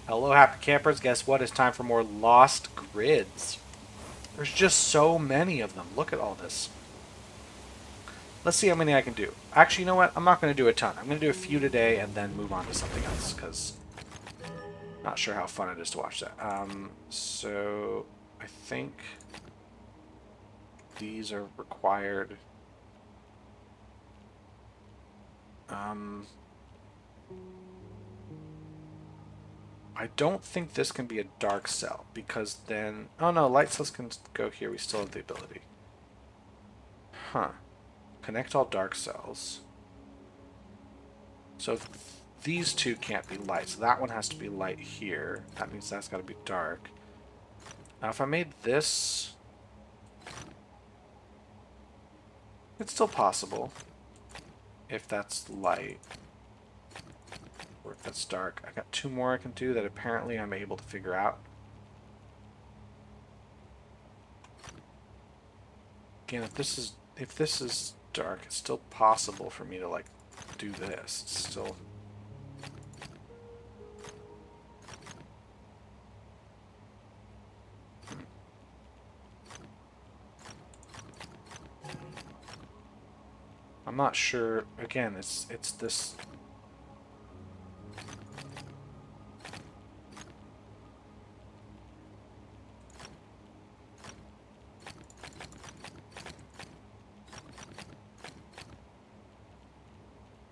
Hello, happy campers. Guess what? It's time for more Lost Grids. There's just so many of them. Look at all this. Let's see how many I can do. Actually, you know what? I'm not going to do a ton. I'm going to do a few today and then move on to something else because I'm not sure how fun it is to watch that. So I think these are required. I don't think this can be a dark cell because then... Oh no, light cells can go here. We still have the ability. Huh. Connect all dark cells. So if these two can't be light, so that one has to be light here. That means that's got to be dark. Now if I made this... It's still possible. If that's light. Or if that's dark. I got two more I can do that apparently I'm able to figure out. Again, if this is dark, it's still possible for me to like do this. It's still... I'm not sure. Again, it's this...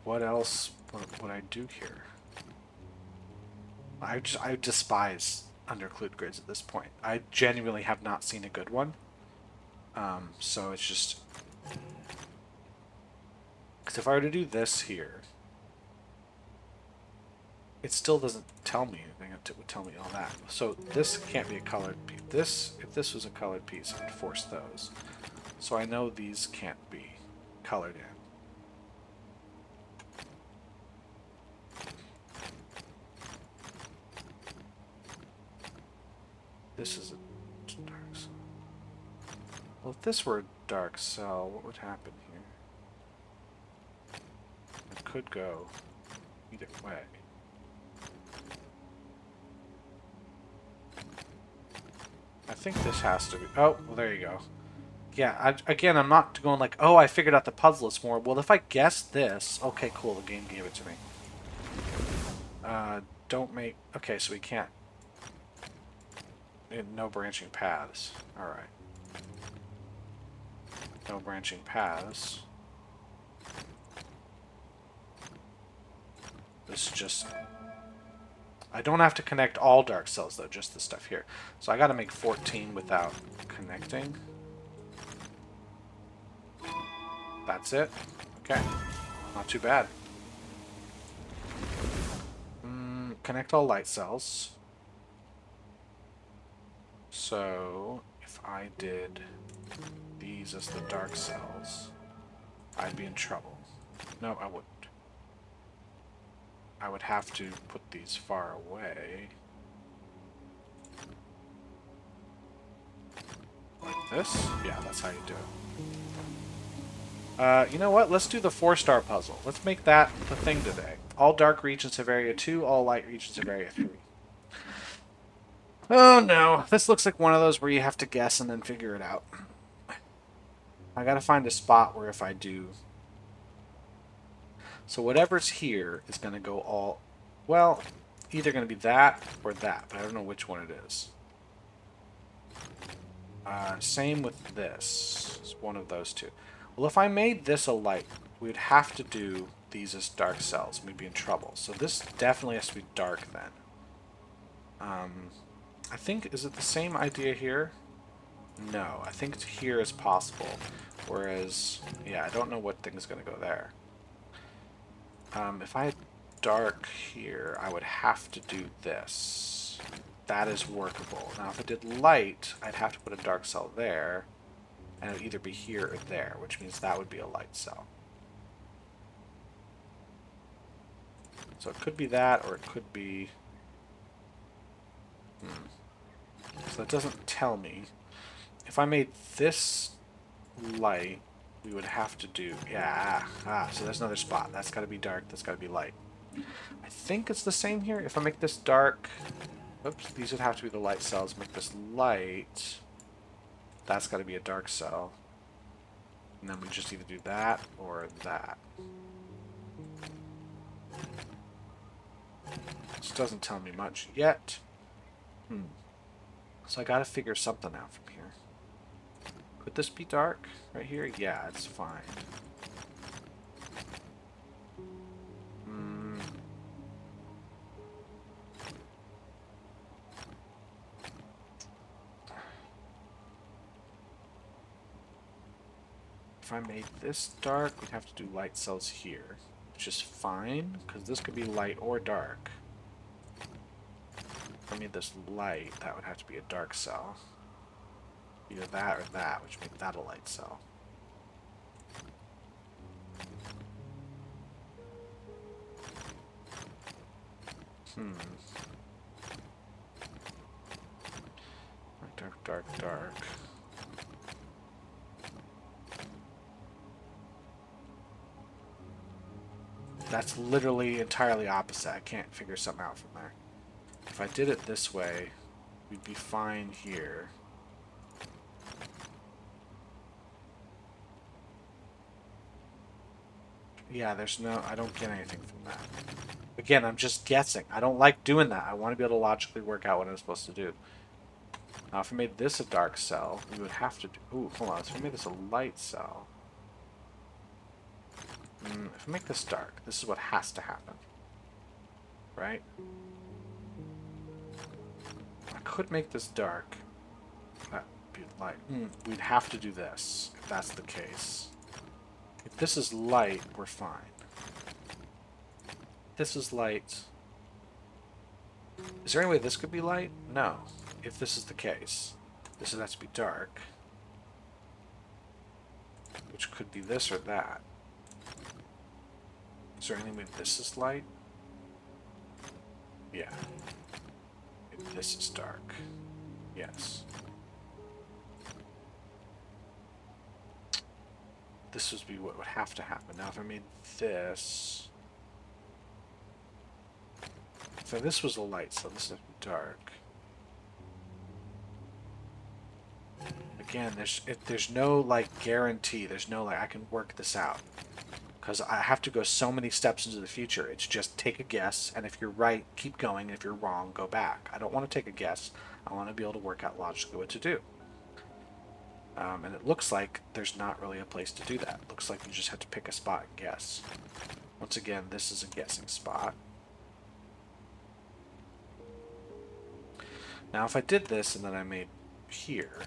What else would I do here? I despise underclued grids at this point. I genuinely have not seen a good one. So it's just... Because if I were to do this here, it still doesn't tell me anything. It would tell me all that. So this can't be a colored piece. If this was a colored piece, I'd force those. So I know these can't be colored in. This is a dark cell. Well, if this were a dark cell, what would happen here? It could go either way. I think this has to be... Oh, well, there you go. Yeah, again, I'm not going like, oh, I figured out the puzzle. It's more, well, if I guess this... Okay, cool, the game gave it to me. Don't make... Okay, so we can't... No branching paths. Alright. No branching paths. This is just... I don't have to connect all dark cells, though, just the stuff here. So I gotta make 14 without connecting. That's it. Okay. Not too bad. Connect all light cells. So, if I did these as the dark cells, I'd be in trouble. No, I wouldn't. I would have to put these far away. Like this? Yeah, that's how you do it. You know what? Let's do the 4-star puzzle. Let's make that the thing today. All dark regions have area 2, all light regions have area 3. Oh no, this looks like one of those where you have to guess and then figure it out. I gotta find a spot where if I do... So whatever's here is gonna go all... Well, either gonna be that or that, but I don't know which one it is. Same with this. It's one of those two. Well, if I made this a light, we would have to do these as dark cells. We'd be in trouble. So this definitely has to be dark then. I think, is it the same idea here? No, I think here is possible. Whereas, yeah, I don't know what thing's going to go there. If I had dark here, I would have to do this. That is workable. Now, if I did light, I'd have to put a dark cell there. And it would either be here or there, which means that would be a light cell. So it could be that, or it could be... So that doesn't tell me. If I made this light, we would have to do... Yeah, so there's another spot. That's got to be dark, that's got to be light. I think it's the same here. If I make this dark... Oops, these would have to be the light cells. Make this light. That's got to be a dark cell. And then we just either do that or that. This doesn't tell me much yet. So I gotta figure something out from here. Could this be dark right here? Yeah, it's fine. If I made this dark, we'd have to do light cells here, which is fine, because this could be light or dark. If I made this light, that would have to be a dark cell. Either that or that, which makes that a light cell. Dark, dark, dark. That's literally entirely opposite. I can't figure something out from there. If I did it this way, we'd be fine here. Yeah, there's no... I don't get anything from that. Again, I'm just guessing. I don't like doing that. I want to be able to logically work out what I'm supposed to do. Now, if I made this a dark cell, we would have to do... Ooh, hold on. If I made this a light cell... if I make this dark, this is what has to happen. Right? I could make this dark. That'd be light. We'd have to do this, if that's the case. If this is light, we're fine. If this is light... Is there any way this could be light? No. If this is the case. This would have to be dark. Which could be this or that. Is there any way this is light? Yeah. If this is dark. Yes. This would be what would have to happen. Now if I made this... So this was a light, so this is dark. Again, there's no, like, guarantee. There's no, like, I can work this out. Because I have to go so many steps into the future. It's just take a guess, and if you're right, keep going. If you're wrong, go back. I don't want to take a guess. I want to be able to work out logically what to do. And it looks like there's not really a place to do that. It looks like you just have to pick a spot and guess. Once again, this is a guessing spot. Now, if I did this and then I made here,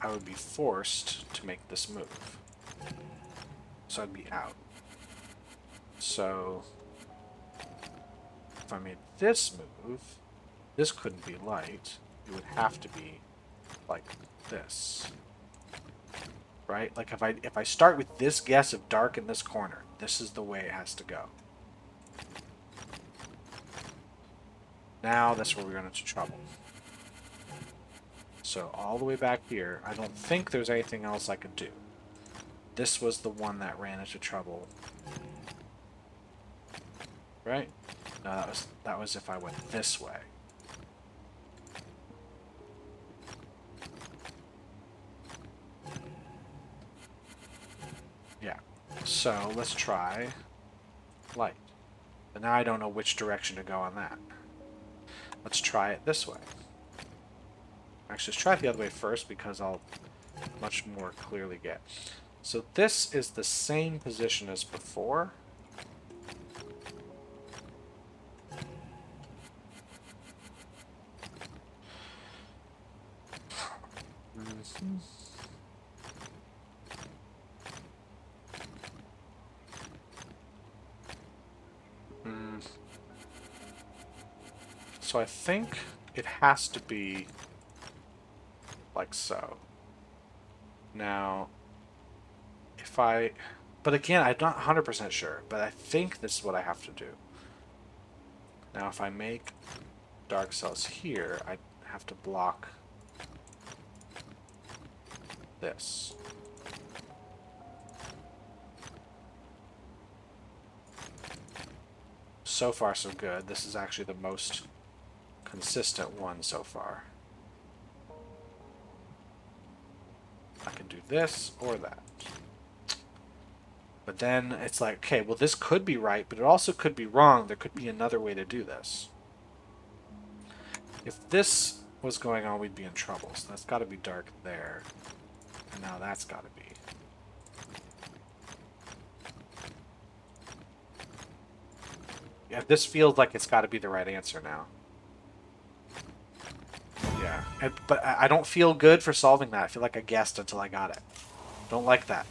I would be forced to make this move. So I'd be out. So if I made this move, this couldn't be light. It would have to be like this. Right? Like if I start with this guess of dark in this corner, this is the way it has to go. Now that's where we run into trouble. So all the way back here, I don't think there's anything else I could do. This was the one that ran into trouble. Right? No, that was if I went this way. Yeah. So let's try light. But now I don't know which direction to go on that. Let's try it this way. Actually, let's try it the other way first because I'll much more clearly get. So this is the same position as before. So I think it has to be like so. Now, if I... But again, I'm not 100% sure, but I think this is what I have to do. Now, if I make dark cells here, I have to block this. So far, so good. This is actually the most consistent one so far. I can do this or that. But then it's like, okay, well, this could be right, but it also could be wrong. There could be another way to do this. If this was going on, we'd be in trouble. So that's got to be dark there. And now that's got to be. Yeah, this feels like it's got to be the right answer now. Yeah, but I don't feel good for solving that. I feel like I guessed until I got it. Don't like that.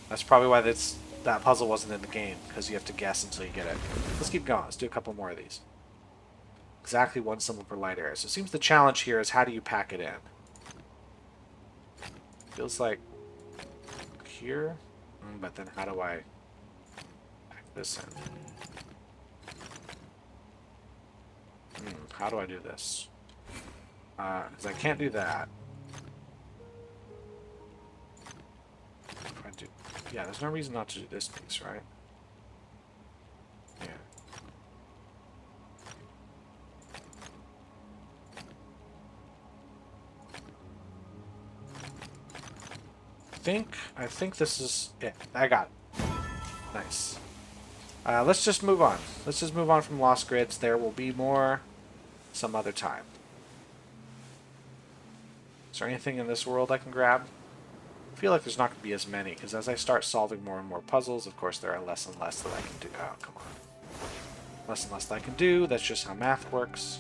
That's probably why that puzzle wasn't in the game, because you have to guess until you get it. Let's keep going. Let's do a couple more of these. Exactly one symbol per light area. So it seems the challenge here is how do you pack it in? Feels like here, but then how do I pack this in? How do I do this? Because I can't do that. If I do, yeah, there's no reason not to do this piece, right? Yeah. I think this is it. I got it. Nice. Let's just move on. Let's just move on from Lost Grids. There will be more some other time. Is there anything in this world I can grab? I feel like there's not going to be as many, because as I start solving more and more puzzles, of course there are less and less that I can do. Oh, come on. Less and less that I can do. That's just how math works.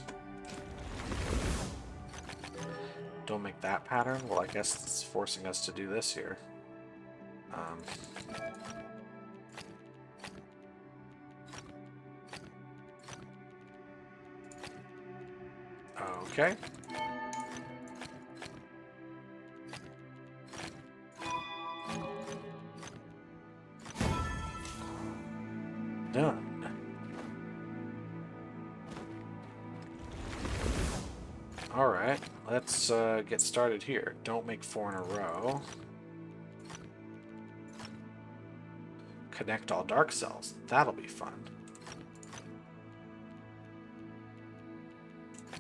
Don't make that pattern. Well, I guess it's forcing us to do this here. Okay. Done. Alright, let's get started here. Don't make 4 in a row. Connect all dark cells. That'll be fun.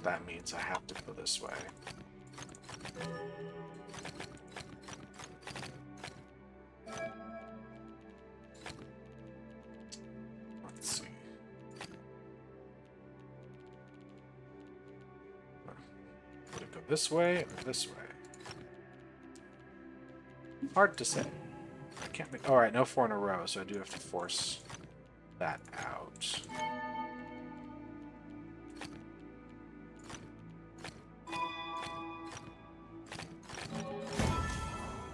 That means I have to go this way. Let's see. Would it go this way or this way? Hard to say. I can't make... Alright, no 4 in a row, so I do have to force that out.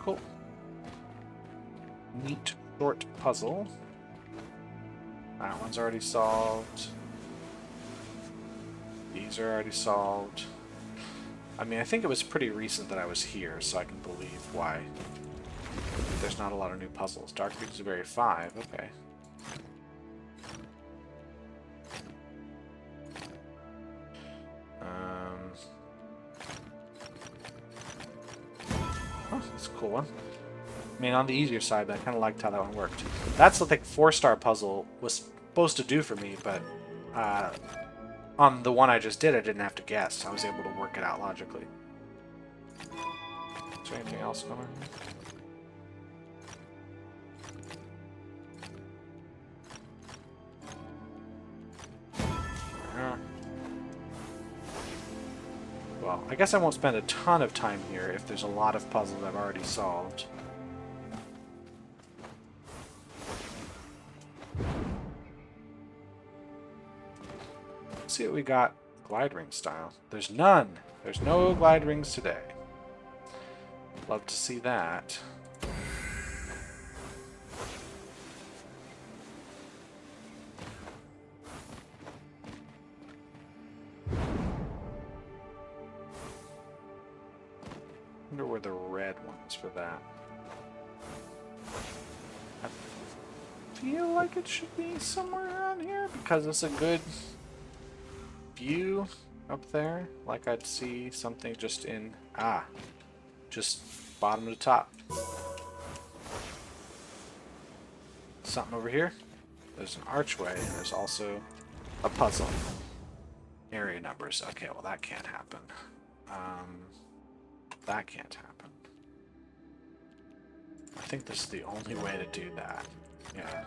Cool. Neat short puzzle. That one's already solved. These are already solved. I mean, I think it was pretty recent that I was here, so I can believe why there's not a lot of new puzzles. Dark Reach of Area 5, okay. Oh, that's a cool one. I mean, on the easier side, but I kind of liked how that one worked. That's what the 4-star puzzle was supposed to do for me, but on the one I just did, I didn't have to guess. I was able to work it out logically. Is there anything else going on here? Well, I guess I won't spend a ton of time here if there's a lot of puzzles I've already solved. Let's see what we got glide ring style. There's none. There's no glide rings today. Love to see that. I wonder where the red one is for that. I feel like it should be somewhere around here because it's a good view up there. Like I'd see something just in... Ah. Just bottom to top. Something over here? There's an archway, and there's also a puzzle. Area numbers. Okay, well that can't happen. That can't happen. I think this is the only way to do that. Yeah.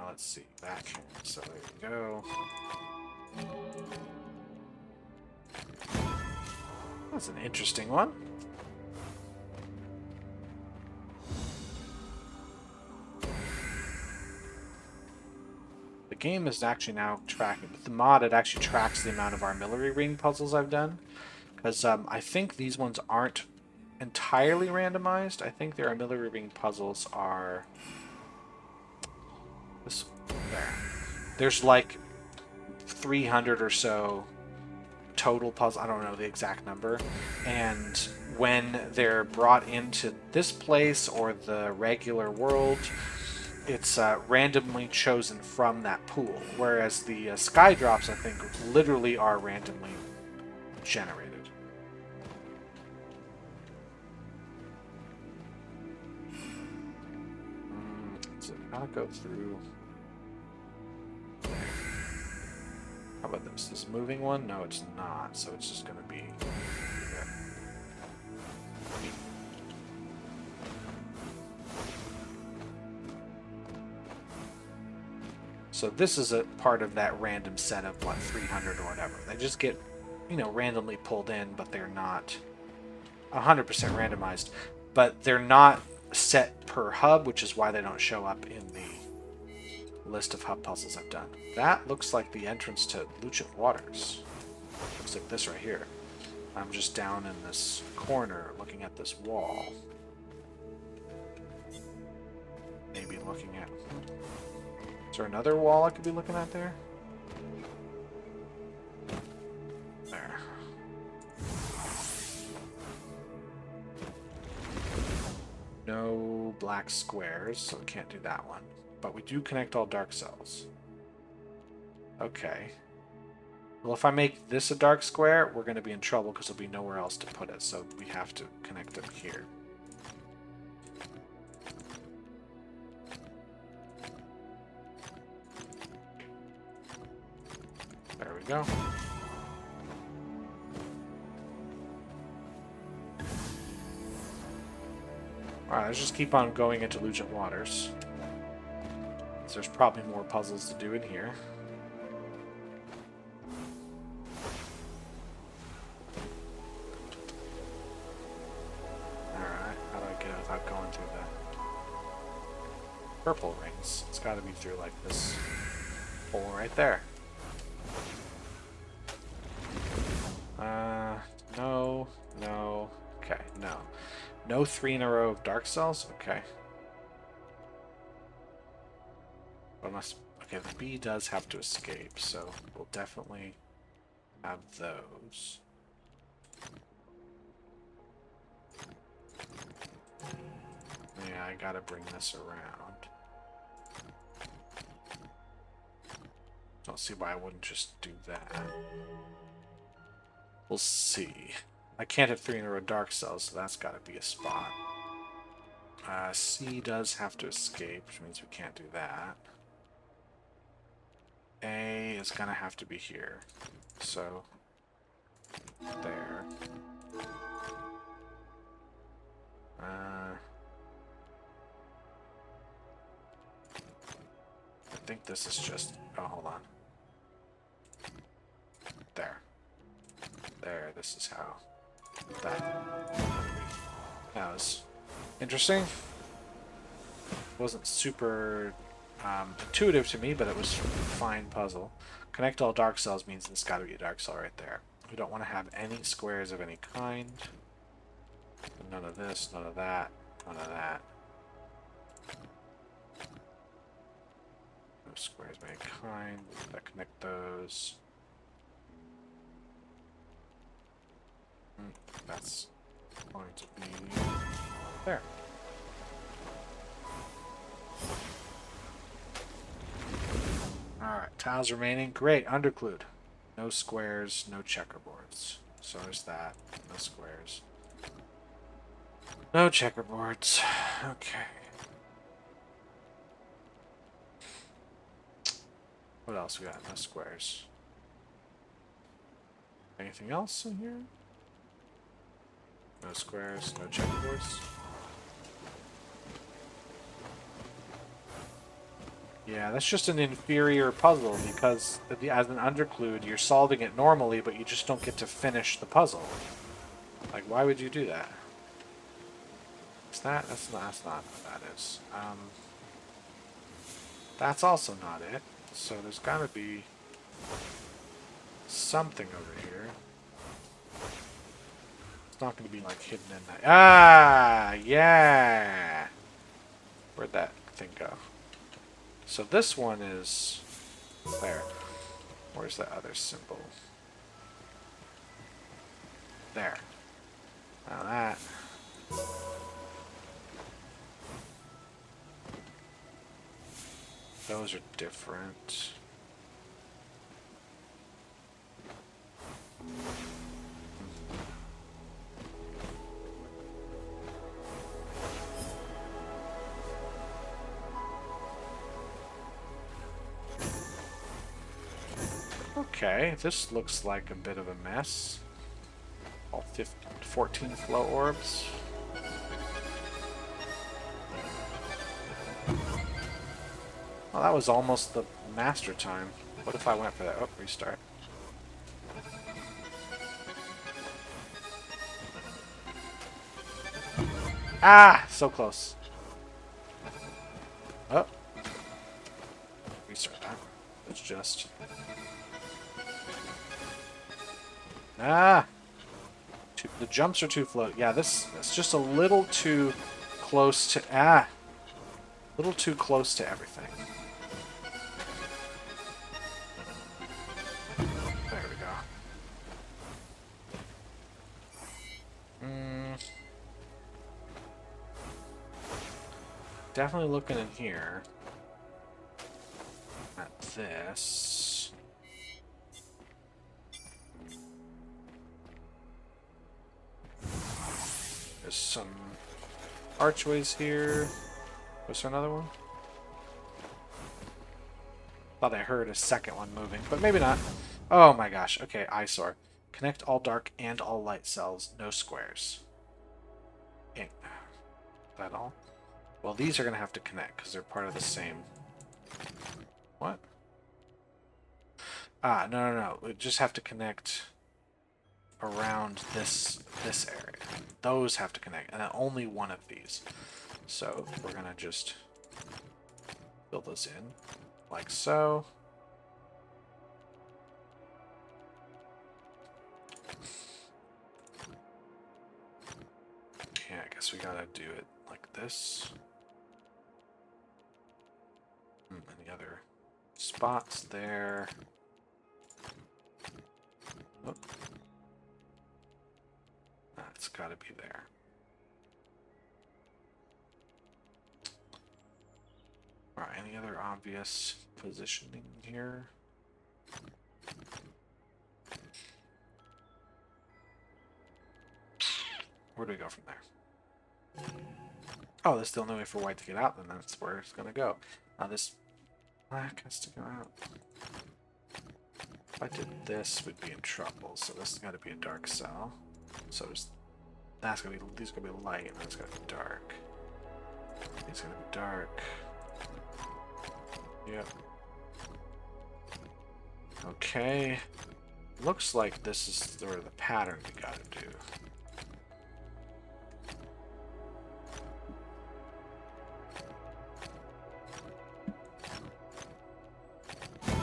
Let's see. That can. So there you go. That's an interesting one. The game is actually now tracking. With the mod, it actually tracks the amount of artillery ring puzzles I've done. Because I think these ones aren't entirely randomized. I think their artillery ring puzzles are... This, there. There's like 300 or so total puzzles. I don't know the exact number. And when they're brought into this place or the regular world, it's randomly chosen from that pool. Whereas the sky drops, I think, literally are randomly generated. So I'll go through... How about this? This moving one? No, it's not. So it's just going to be... There. So this is a part of that random set of, what, 300 or whatever. They just get, you know, randomly pulled in, but they're not 100% randomized. But they're not set per hub, which is why they don't show up in the list of hub puzzles I've done. That looks like the entrance to Lucent Waters. Looks like this right here. I'm just down in this corner looking at this wall. Maybe looking at... Is there another wall I could be looking at there? There. No black squares, so we can't do that one. But we do connect all dark cells. Okay. Well, if I make this a dark square, we're going to be in trouble because there'll be nowhere else to put it. So we have to connect it here. There we go. Alright, let's just keep on going into Lucent Waters. So there's probably more puzzles to do in here. Alright, how do I get it without going through the purple rings? It's got to be through like this hole right there. No, no, okay, no. No 3 in a row of dark cells? Okay. Unless, okay, the B does have to escape, so we'll definitely have those. Yeah, I gotta bring this around. Don't see why I wouldn't just do that. We'll see. I can't have 3 in a row dark cells, so that's gotta be a spot. C does have to escape, which means we can't do that. A is gonna have to be here. So, there. I think this is just... Oh, hold on. There. There, this is how that was interesting. Wasn't super intuitive to me, but it was a fine puzzle. Connect all dark cells means there's got to be a dark cell right there. We don't want to have any squares of any kind. None of this, none of that, none of that. No squares of any kind. That connect those. That's going to be there. Alright, tiles remaining. Great, underclued. No squares, no checkerboards. So there's that. No squares. No checkerboards. Okay. What else we got? No squares. Anything else in here? No squares, no checkerboards. Yeah, that's just an inferior puzzle because as an underclude, you're solving it normally, but you just don't get to finish the puzzle. Like, why would you do that? Is that? That's not what that is. That's also not it. So there's got to be something over here. It's not going to be like hidden in that. Ah, yeah. Where'd that thing go? So this one is there. Where's the other symbol? There. Now that. Those are different. Okay, this looks like a bit of a mess. All 14 flow orbs. Well, that was almost the master time. What if I went for that? Oh, restart. Ah! So close. Oh. Restart that. It's just... Ah! The jumps are too float. Yeah, that's just a little too close to... Ah! A little too close to everything. There we go. Definitely looking in here. At this. There's some archways here. Was there another one? Thought I heard a second one moving, but maybe not. Oh my gosh. Okay, eyesore. Connect all dark and all light cells. No squares. Is that all? Well, these are going to have to connect because they're part of the same... What? Ah, no. We just have to connect around this area. Those have to connect, and then only one of these. So we're going to just fill those in like so. Yeah, I guess we got to do it like this. Any other spots there? Oh. That's got to be there. Alright, any other obvious positioning here? Where do we go from there? Oh, there's still no way for white to get out, then that's where it's going to go. Now this black has to go out. If I did this, we'd be in trouble. So this has got to be a dark cell. So that's gonna be, these are gonna be light, and that's gonna be dark. These are gonna be dark. Yep. Okay. Looks like this is sort of the pattern we gotta do.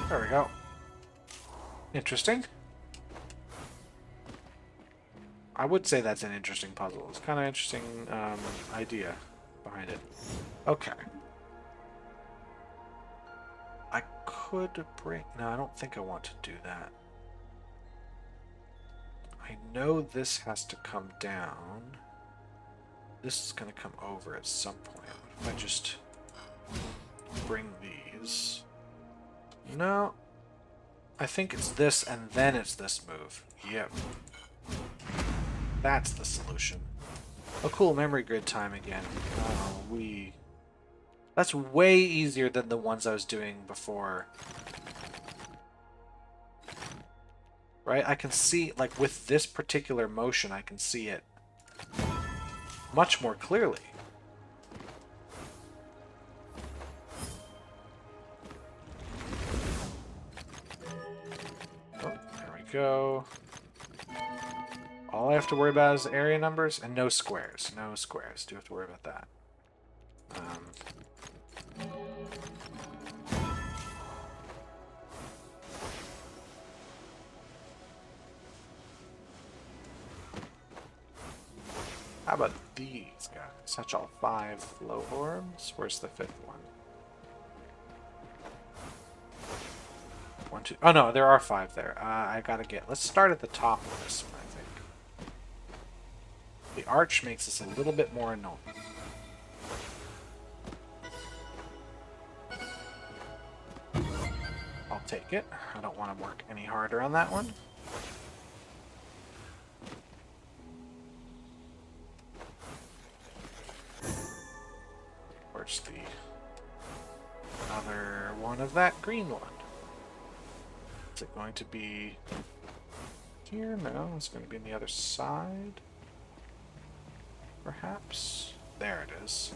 There we go. Interesting. I would say that's an interesting puzzle. It's kind of interesting idea behind it. Okay. I could bring... No, I don't think I want to do that. I know this has to come down. This is going to come over at some point. If I just bring these... No. I think it's this and then it's this move. Yep. That's the solution. Oh, cool. Memory grid time again. That's way easier than the ones I was doing before. right? I can see, like, with this particular motion, I can see it much more clearly. Oh, there we go. All I have to worry about is area numbers and no squares. No squares. Do have to worry about that. How about these guys? That's all 5 flow orbs. Where's the 5th one? 1, 2. Oh no, there are 5 there. I gotta get. Let's start at the top of this one, I think. The arch makes us a little bit more annoying. I'll take it. I don't want to work any harder on that one. Where's the other one of that green one? Is it going to be here? No, it's going to be on the other side. Perhaps. There it is.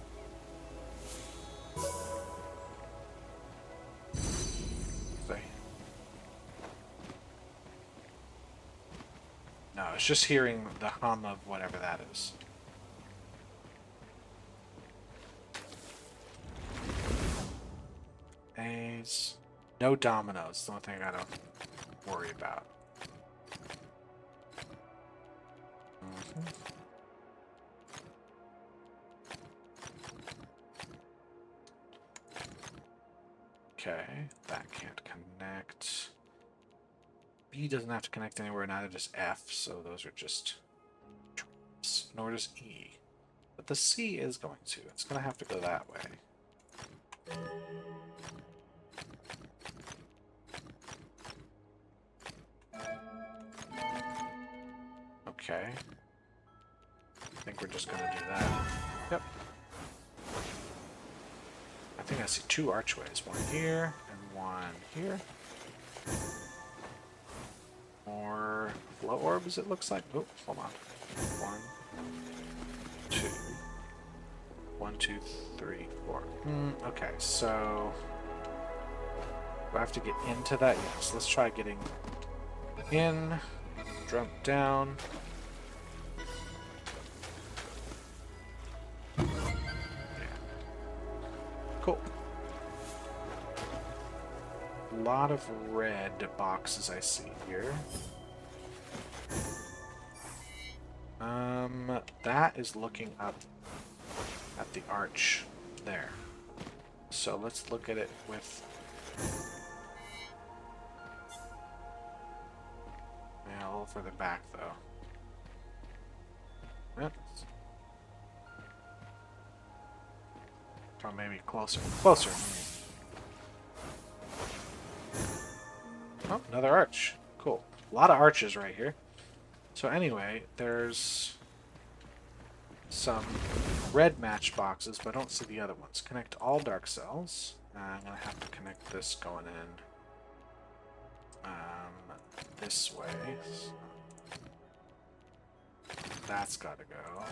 No, it's just hearing the hum of whatever that is. A's. No dominoes. The only thing I gotta worry about. Okay, that can't connect. B doesn't have to connect anywhere, neither does F, so those are just traps. Nor does E. But the C is going to. It's going to have to go that way. Okay. I think we're just going to do that. Yep. I think I see 2 archways. One here and one here. More flow orbs, it looks like. Oh, hold on. 1, 2. 1, 2, 3, 4. Okay, so do I have to get into that? Yes. Let's try getting in. Jump down. Yeah. Cool. A lot of red boxes I see here. That is looking up at the arch there. So let's look at it with... Yeah, a little further back though. Yep. Or maybe closer. Closer. Oh, another arch. Cool. A lot of arches right here. So anyway, there's some red matchboxes, but I don't see the other ones. Connect all dark cells. I'm going to have to connect this going in this way. So that's got to go.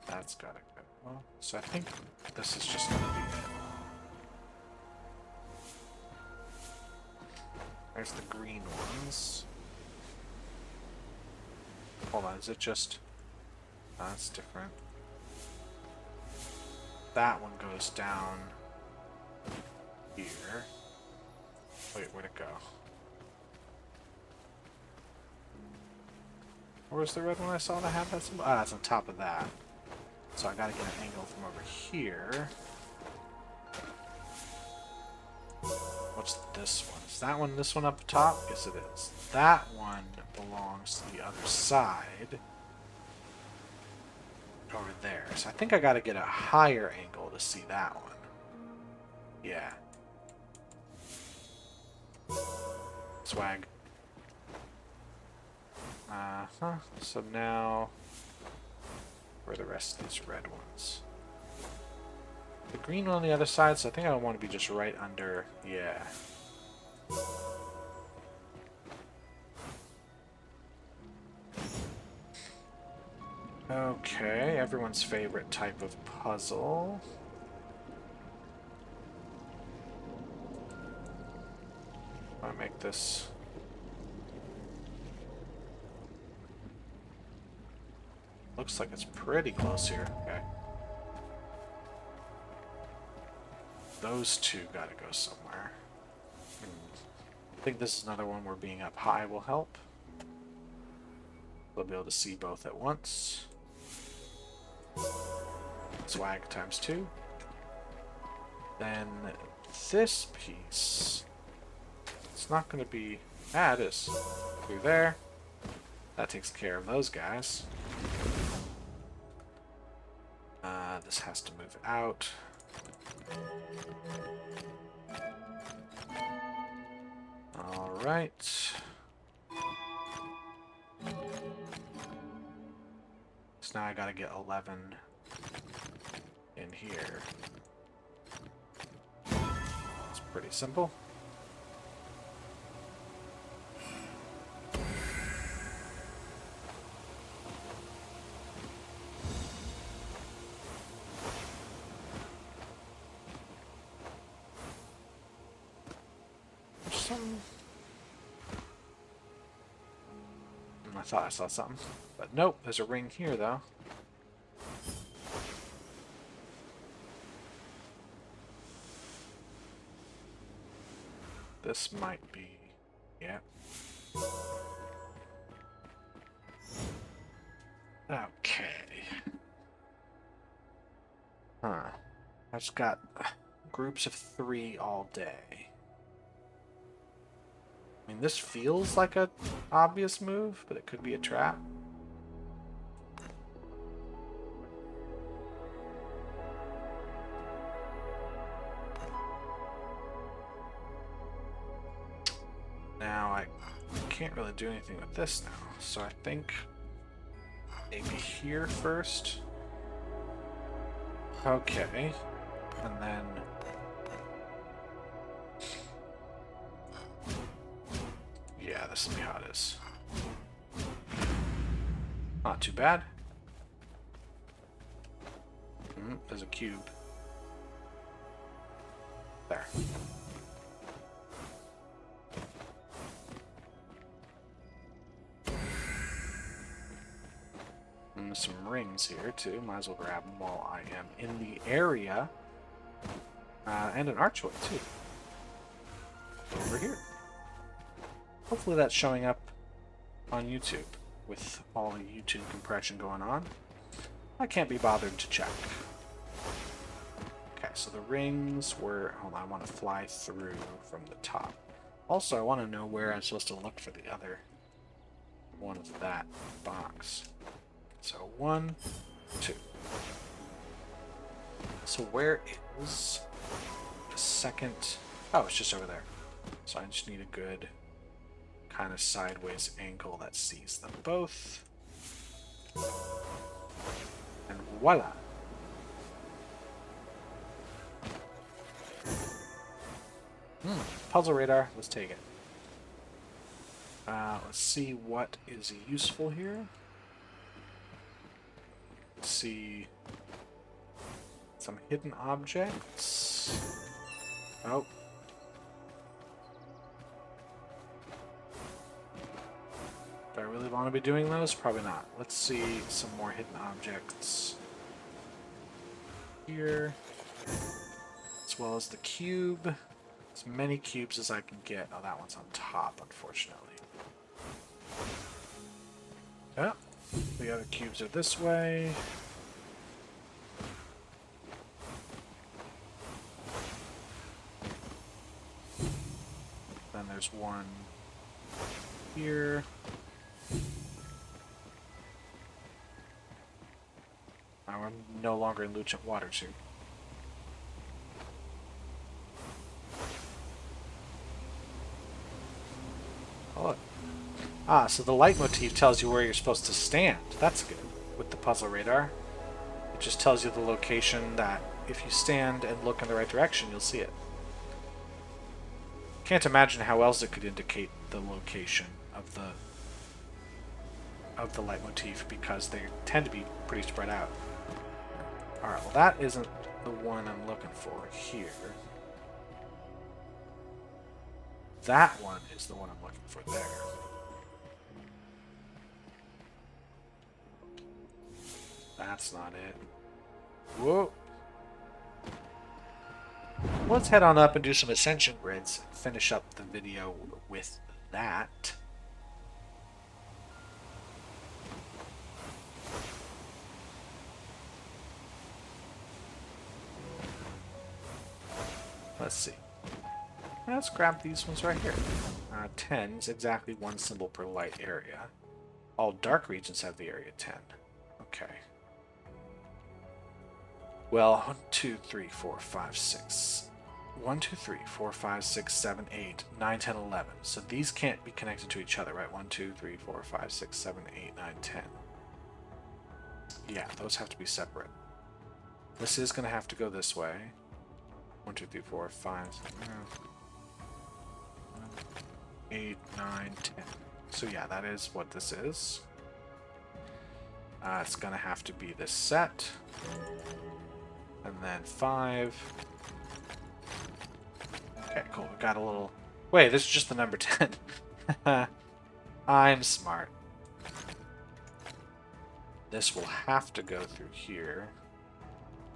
That's got to go. Well, so I think this is just going to be it. There's the green ones. Hold on, is it just... that's different. That one goes down here. Wait, where'd it go? Where's the red one I saw that had that symbol? Ah, it's on top of that. So I gotta get an angle from over here. What's this one? Is that one this one up top? Yes, it is. That one belongs to the other side. Over there. So I think I gotta get a higher angle to see that one. Yeah. Swag. So now... where are the rest of these red ones? The green one on the other side, so I think I want to be just right under... yeah. Okay, everyone's favorite type of puzzle. I make this. Looks like it's pretty close here. Okay. Those two gotta go somewhere. I think this is another one where being up high will help. We'll be able to see both at once. Swag times 2. Then this piece. It's not going to be... Ah, it is. Through there. That takes care of those guys. This has to move out. Alright. So now I gotta get 11 in here. It's pretty simple. I thought I saw something. But nope, there's a ring here though. This might be... yeah. Okay. Huh. I've just got groups of 3 all day. I mean, this feels like an obvious move, but it could be a trap. Now, I can't really do anything with this now, so I think maybe here first. Okay, and then... yeah, this will be how it is. Not too bad. There's a cube. There. And there's some rings here too. Might as well grab them while I am in the area. And an archway too. Over here. Hopefully that's showing up on YouTube with all the YouTube compression going on. I can't be bothered to check. Okay, so the rings were... hold on, I want to fly through from the top. Also, I want to know where I'm supposed to look for the other one of that box. So 1, 2. So where is the second... oh, it's just over there. So I just need a good kind of sideways angle that sees them both. And voila! Puzzle radar, let's take it. Let's see what is useful here. Let's see some hidden objects. Oh. Do I really want to be doing those? Probably not. Let's see some more hidden objects here, as well as the cube. As many cubes as I can get. Oh, that one's on top, unfortunately. Yeah, the other cubes are this way. Then there's one here. Now I'm no longer in Lucent Waters here. Oh, look. Ah, so the leitmotif tells you where you're supposed to stand. That's good with the puzzle radar. It just tells you the location that if you stand and look in the right direction, you'll see it. Can't imagine how else it could indicate the location of the leitmotif, because they tend to be pretty spread out. Alright, well that isn't the one I'm looking for here. That one is the one I'm looking for there. That's not it. Whoa! Let's head on up and do some Ascension Grids and finish up the video with that. Let's see. Let's grab these ones right here. 10 is exactly one symbol per light area. All dark regions have the area 10. Okay. Well, 1, 2, 3, 4, 5, 6. 1, 2, 3, 4, 5, 6, 7, 8, 9, 10, 11. So these can't be connected to each other, right? 1, 2, 3, 4, 5, 6, 7, 8, 9, 10. Yeah, those have to be separate. This is going to have to go this way. 1, 2, 3, 4, 5, 8, 9, 10. So yeah, that is what this is. It's going to have to be this set. And then 5. Okay, cool. We got a little... Wait, this is just the number 10. I'm smart. This will have to go through here.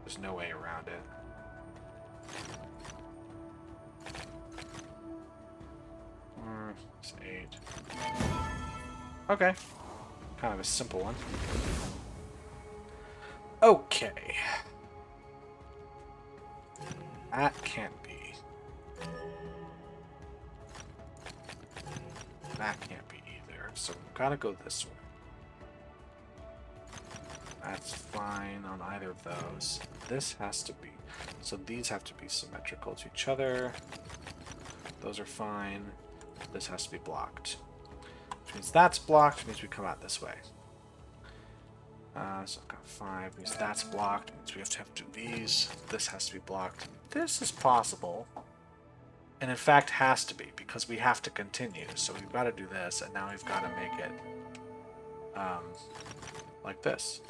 There's no way around it. It's 8. Okay. Kind of a simple one. Okay. That can't be. That can't be either. So we've got to go this way. That's fine on either of those. This has to be. So these have to be symmetrical to each other. Those are fine. This has to be blocked. Which means that's blocked, which means we come out this way. So I've got 5, means that's blocked, means we have to do these. This has to be blocked. This is possible. And in fact has to be, because we have to continue. So we've got to do this, and now we've got to make it like this.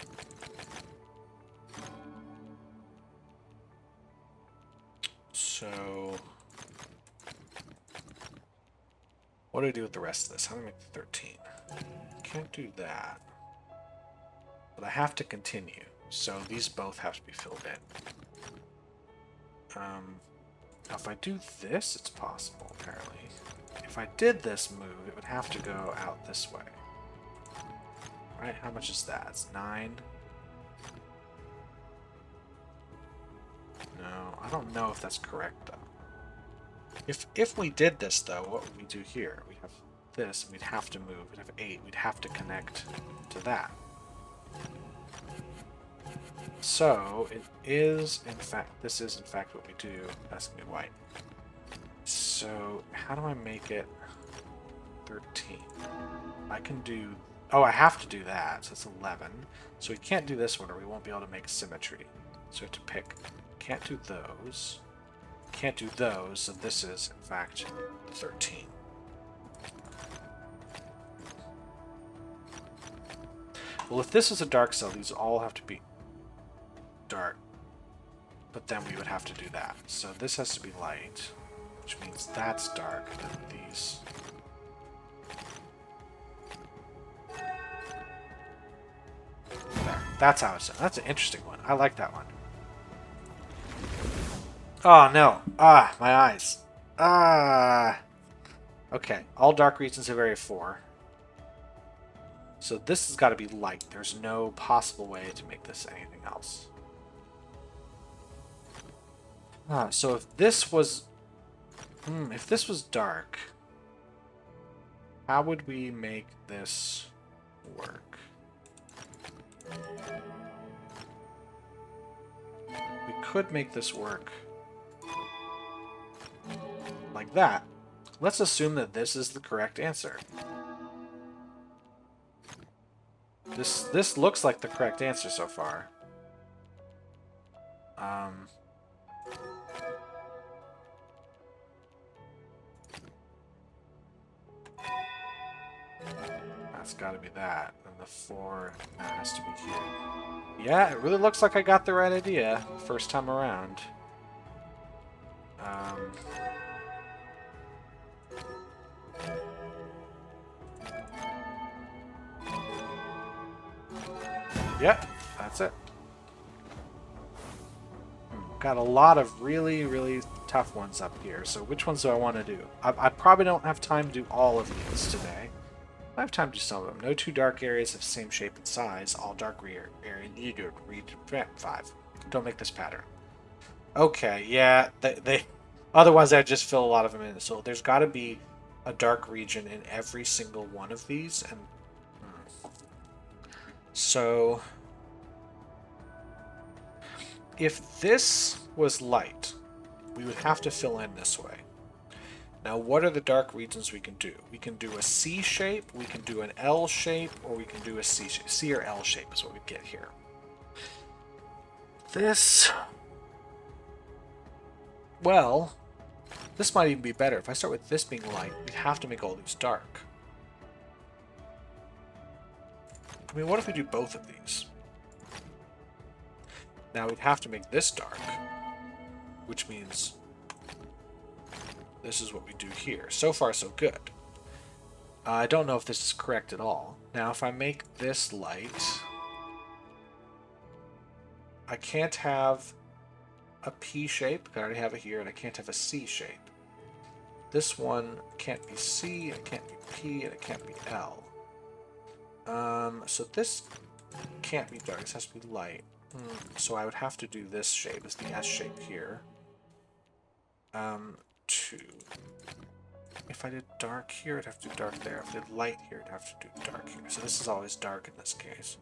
So what do I do with the rest of this? How do I make the 13? Can't do that. But I have to continue, so these both have to be filled in. Now if I do this, it's possible, apparently. If I did this move, it would have to go out this way. Right, how much is that? It's 9. No, I don't know if that's correct, though. If we did this, though, what would we do here? We have this, and we'd have to move. We'd have 8. We'd have to connect to that. So, it is, in fact, this is, in fact, what we do. That's going to be white. So, how do I make it 13? I can do... Oh, I have to do that, so it's 11. So we can't do this one, or we won't be able to make symmetry. So we have to pick. Can't do those. Can't do those, so this is, in fact, 13. Well, if this is a dark cell, these all have to be dark. But then we would have to do that. So this has to be light, which means that's dark, and then these. There. That's how it's done. That's an interesting one. I like that one. Oh, no. Ah, my eyes. Ah. Okay. All dark regions have area 4. So this has got to be light. There's no possible way to make this anything else. Ah, so if this was... if this was dark, how would we make this work? We could make this work like that. Let's assume that this is the correct answer. This looks like the correct answer so far. that's got to be that. And the 4 that has to be here. Yeah, it really looks like I got the right idea first time around. Yep, that's it. Got a lot of really, really tough ones up here. So which ones do I want to do? I probably don't have time to do all of these today. I have time to do some of them. No two dark areas of the same shape and size. All dark area. You do read 5. Don't make this pattern. Okay, yeah. They otherwise I'd just fill a lot of them in. So there's got to be a dark region in every single one of these, and so if this was light, we would have to fill in this way. Now, what are the dark regions we can do? We can do a C shape, we can do an L shape, or we can do a C shape. C or L shape is what we get here. This... well, this might even be better. If I start with this being light, we'd have to make all these dark. I mean, what if we do both of these? Now we'd have to make this dark, which means this is what we do here. So far, so good. I don't know if this is correct at all. Now, if I make this light, I can't have a P shape. I already have it here, and I can't have a C shape. This one can't be C, it can't be P, and it can't be L. So this can't be dark. This has to be light. So I would have to do this shape. It's the S shape here. 2. If I did dark here, I'd have to do dark there. If I did light here, I'd have to do dark here. So this is always dark in this case.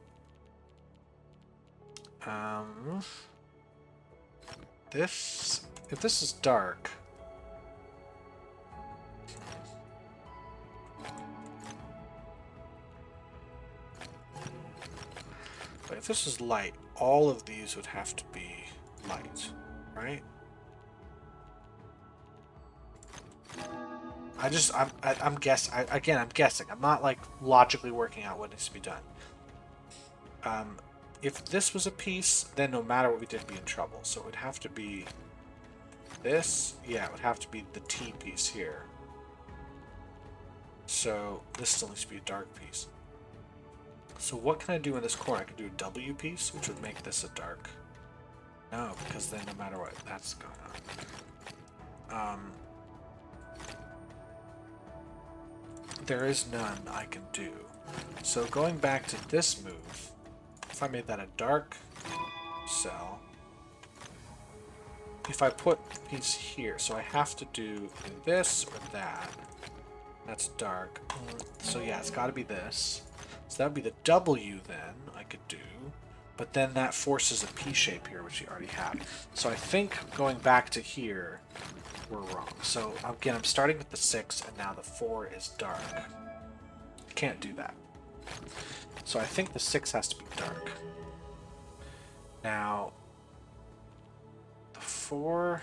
If this is dark... but if this is light, all of these would have to be light, right? I'm guessing. I'm guessing. I'm not like logically working out what needs to be done. If this was a piece, then no matter what we did, we'd be in trouble. So it would have to be this. Yeah, it would have to be the T piece here. So this still needs to be a dark piece. So what can I do in this corner? I can do a W piece, which would make this a dark. No, because then no matter what, that's going on. There is none I can do. So going back to this move, if I made that a dark cell, if I put a piece here, so I have to do this or that. That's dark. So yeah, it's got to be this. So that would be the W then I could do. But then that forces a P shape here, which we already have. So I think going back to here, we're wrong. So again, I'm starting with the 6, and now the 4 is dark. Can't do that. So I think the 6 has to be dark. Now, the 4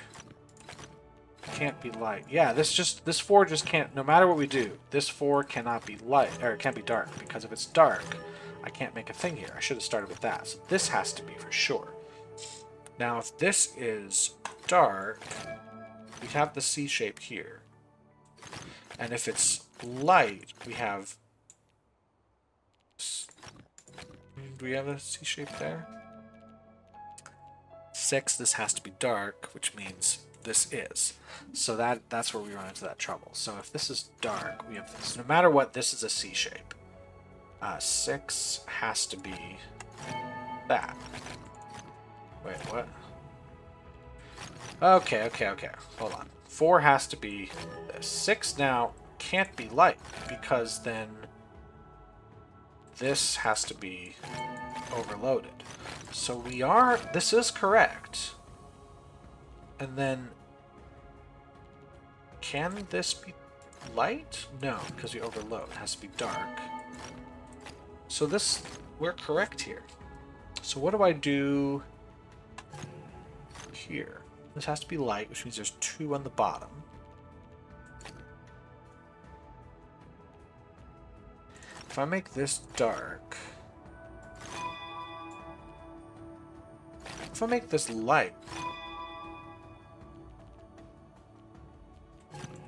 can't be light. Yeah, this 4 just can't, no matter what we do, this 4 cannot be light, or it can't be dark, because if it's dark, I can't make a thing here. I should have started with that. So this has to be for sure. Now, if this is dark, we have the C shape here. And if it's light, we have... do we have a C shape there? 6, this has to be dark, which means this is. So that's where we run into that trouble. So if this is dark, we have this. No matter what, this is a C shape. 6 has to be that. Wait, what? Okay. Hold on. 4 has to be this. 6 now can't be light, because then this has to be overloaded. So this is correct. And then, can this be light? No, because we overload. It has to be dark. So we're correct here. So what do I do here? This has to be light, which means there's 2 on the bottom. If I make this dark... If I make this light...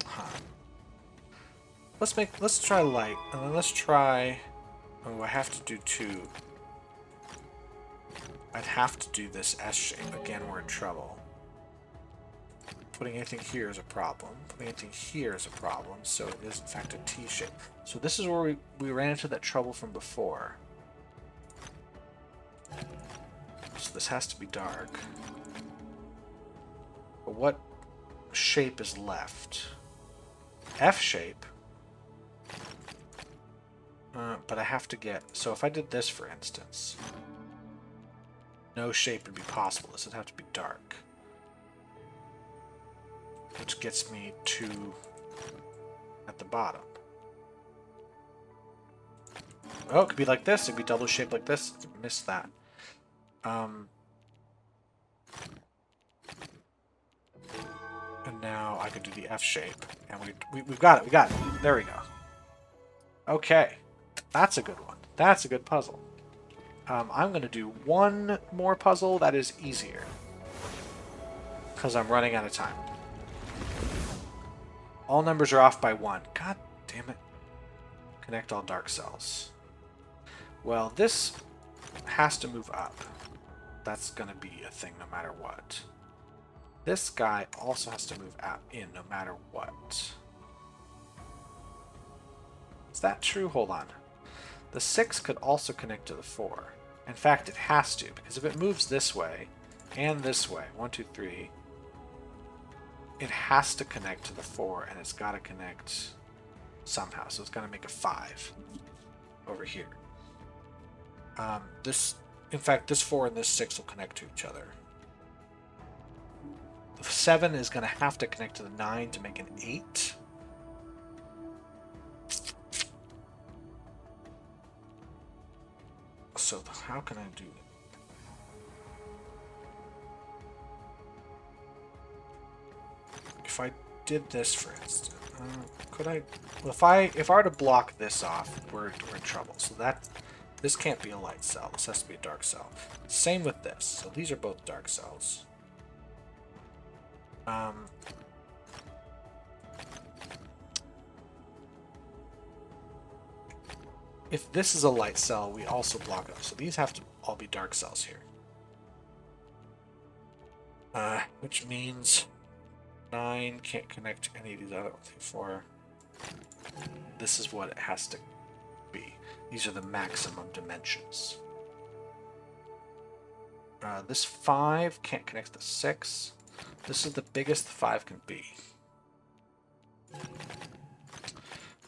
Huh. Let's try light, and then let's try... Oh, I have to do two. I'd have to do this S shape. Again, we're in trouble. Putting anything here is a problem. Putting anything here is a problem. So it is, in fact, a T shape. So this is where we ran into that trouble from before. So this has to be dark. But what shape is left? F shape. But I have to get... So if I did this, for instance... No shape would be possible. This would have to be dark. Which gets me to... at the bottom. Oh, it could be like this. It could be double shaped like this. Missed that. And now I could do the F shape. And we've got it. We got it. There we go. Okay. That's a good one. That's a good puzzle. I'm going to do one more puzzle that is easier. Because I'm running out of time. All numbers are off by 1. God damn it. Connect all dark cells. Well, this has to move up. That's going to be a thing no matter what. This guy also has to move out in no matter what. Is that true? Hold on. The 6 could also connect to the 4. In fact, it has to, because if it moves this way and this way, 1, 2, 3, it has to connect to the 4, and it's got to connect somehow. So it's got to make a 5 over here. In fact, this 4 and this 6 will connect to each other. The 7 is going to have to connect to the 9 to make an 8. So how can I do it? If I did this, for instance, could I? Well, if I were to block this off, we're in trouble. So this can't be a light cell. This has to be a dark cell. Same with this. So these are both dark cells. If this is a light cell, we also block it. So these have to all be dark cells here. Which means 9 can't connect to any of these other ones. 4. This is what it has to be. These are the maximum dimensions. This 5 can't connect to 6. This is the biggest the 5 can be.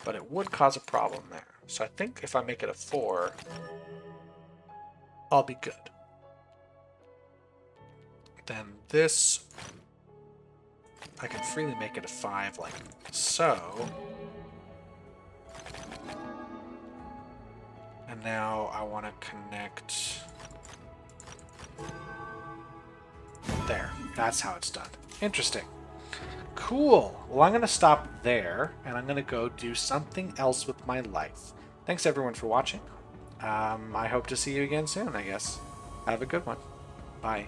But it would cause a problem there. So I think if I make it a 4, I'll be good. Then this, I can freely make it a 5 like so. And now I want to connect there. That's how it's done. Interesting. Cool. Well, I'm going to stop there, and I'm going to go do something else with my life. Thanks, everyone, for watching. I hope to see you again soon, I guess. Have a good one. Bye.